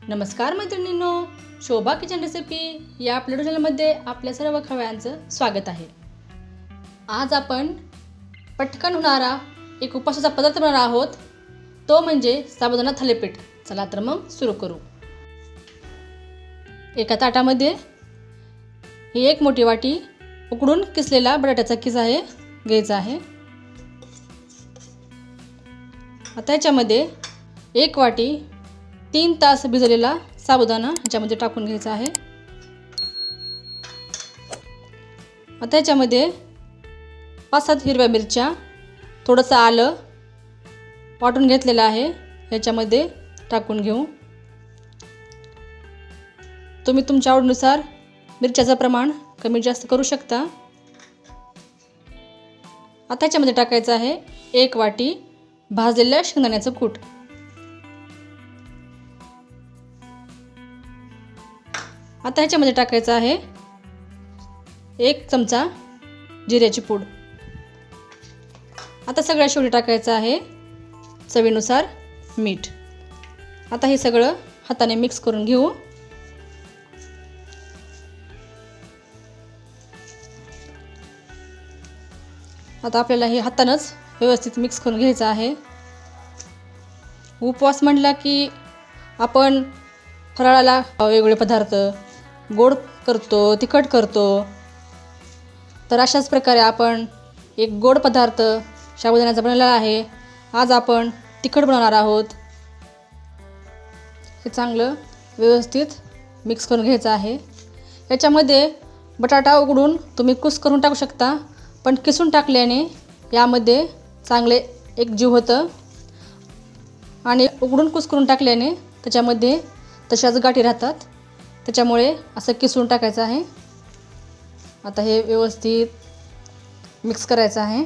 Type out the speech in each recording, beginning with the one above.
नमस्कार मैत्रिणींनो, शोभा kitchen recipe या आपल्या चॅनलमध्ये आपल्या सर्व खवयांचं स्वागत आहे। आज आपण पटकन होणारा एक उपवासाचा पदार्थ बनवणार आहोत, तो म्हणजे साबुदाणा थालीपीठ। चला तर मग सुरू करू। एका ताटामध्ये ही एक मोठी वाटी उकडून किसलेला बटाट्याचा किस आहे घ्यायचा आहे। आता याच्यामध्ये एक वाटी 3 तास भिजवलेला साबुदाणा याच्यामध्ये टाकून घ्यायचा आहे। आता याच्यामध्ये 5-7 हिरव्या मिरच्या, थोडंसं आलं वाटून घेतलेलं आहे याच्यामध्ये टाकून घेऊ। तुम्ही तुमच्या आवडीनुसार मिरच्याचं प्रमाण कमी जास्त करू शकता। आता याच्यामध्ये टाकायचं आहे 1 वाटी भाजलेल्या शेंगदाण्याचं कूट। आता ह्याच्यामध्ये टाकायचं आहे 1 चमचा जिऱ्याची पूड। आता सगळ्या शेवटी टाकायचं आहे चवीनुसार मीठ। आता हे सगळं हाताने मिक्स करून घेऊ। आता आपल्याला हे हातानेच व्यवस्थित मिक्स करून घ्यायचं आहे। उपवास म्हटला की आपण फराळाला वेगवेगळे पदार्थ गोड करतो, तिखट करतो, तर अशाच प्रकारे आपण एक गोड पदार्थ साबुदाण्याचा बनवलेला आहे। आज आपण तिखट बनवणार आहोत। हे चांगलं व्यवस्थित मिक्स करून घ्यायचं आहे। याच्यामध्ये बटाटा उकडून तुम्ही कुस करून टाकू शकता, पण किसून टाकल्याने यामध्ये चांगले एक जीव होतं आणि उकडून कुस करून टाकल्याने त्याच्यामध्ये तशाच गाठी राहतात, त्याच्यामुळे असं किसून टाकायचं आहे। आता हे व्यवस्थित मिक्स करायचं आहे।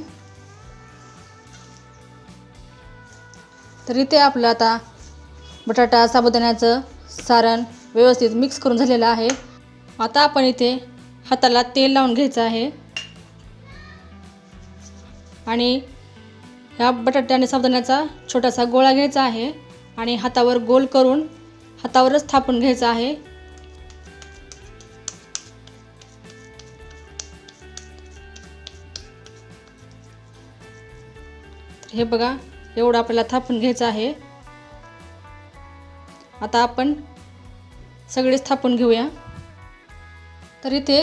तर इथे आपलं आता बटाटा साबुदाण्याचं सारण व्यवस्थित मिक्स करून झालेलं आहे। आता आपण इथे हाताला तेल लावून घ्यायचं आहे आणि ह्या बटाटा आणि साबुदाण्याचा छोटासा गोळा घ्यायचा आहे आणि हातावर गोल करून हातावरच थापून घ्यायचं आहे। हे बघा, एवढं आपल्याला थापून घ्यायचं आहे। आता आपण सगळेच थापून घेऊया। तर इथे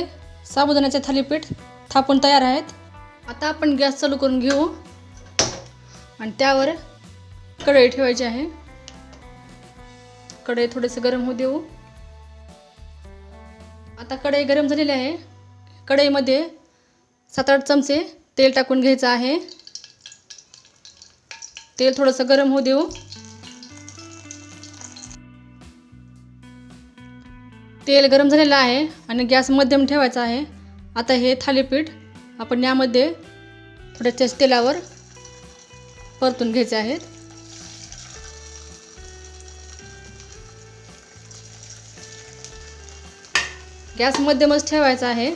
साबुदाण्याचे थालीपीठ थापून तयार आहेत। आता आपण गॅस चालू करून घेऊ आणि त्यावर कढई ठेवायची आहे। कढई थोडेसे गरम होऊ देऊ। आता कढई गरम झालेली आहे। कढईमध्ये 7-8 चमचे तेल टाकून घ्यायचं आहे। तेल थोडंसं गरम होऊ देऊ। तेल गरम झालेलं आहे आणि गॅस मध्यम ठेवायचा आहे। आता हे थालीपीठ आपण यामध्ये थोड्याशा तेलावर परतून घ्यायचे आहेत। गॅस मध्यमच ठेवायचा आहे।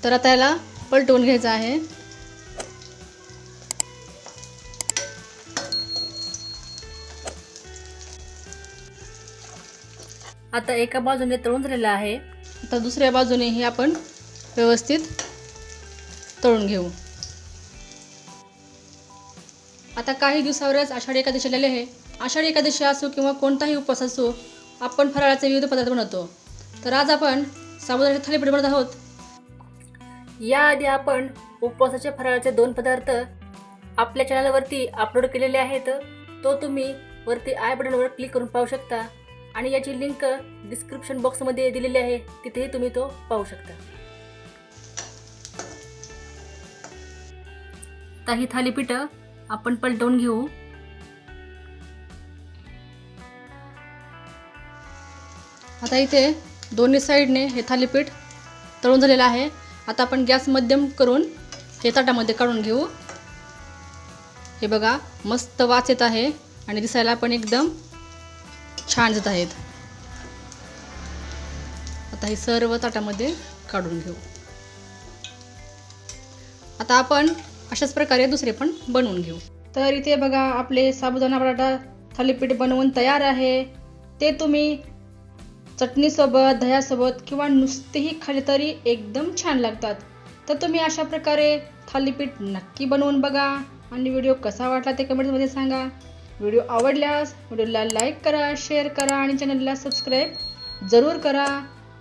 तर आता याला पलटवून घ्यायचं आहे। आता एका बाजूने तळून झालेलं आहे। आता दुसऱ्या बाजूनेही आपण व्यवस्थित तळून घेऊ। आता काही दिवसावरच आषाढी एकादशी आलेली आहे। आषाढी एकादशी असो किंवा कोणताही उपवास असो, आपण फराळाचे विविध पदार्थ बनवतो। तर आज आपण साबुदाण्याचे थालीपीठ बनवत आहोत। याआधी आपण उपवासाचे फराळाचे 2 पदार्थ आपल्या चॅनलवरती अपलोड केलेले आहेत। तो तुम्ही वरती आय बटनवर क्लिक करून पाहू शकता आणि याची लिंक डिस्क्रिप्शन बॉक्समध्ये दिलेली आहे, तिथेही तुम्ही तो पाहू शकता। आता ही थालीपीठ आपण पलटवून घेऊ। आता इथे दोन्ही साईडने हे थालीपीठ तळून झालेलं आहे। आता आपण गॅस मध्यम करून हे ताटामध्ये काढून घेऊ। हे बघा, मस्त वास येत आहे आणि दिसायला पण एकदम छान दिसत आहेत। आता हे सर्व ताटामध्ये काढून घेऊ। आता आपण अशाच प्रकारे दुसरे पण बनवून घेऊ। तर इथे बघा आपले साबुदाणा बटाटा थालीपीठ बनवून तयार आहे। ते तुम्ही चटणीसोबत, दह्यासोबत किंवा नुसतेही खाल्ले तरी एकदम छान लागतात। तर तुम्ही अशा प्रकारे थालीपीठ नक्की बनवून बघा आणि व्हिडिओ कसा वाटला ते कमेंटमध्ये सांगा। व्हिडिओ आवडल्यास व्हिडिओला लाईक करा, शेअर करा आणि चॅनलला सबस्क्राईब जरूर करा।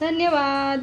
धन्यवाद।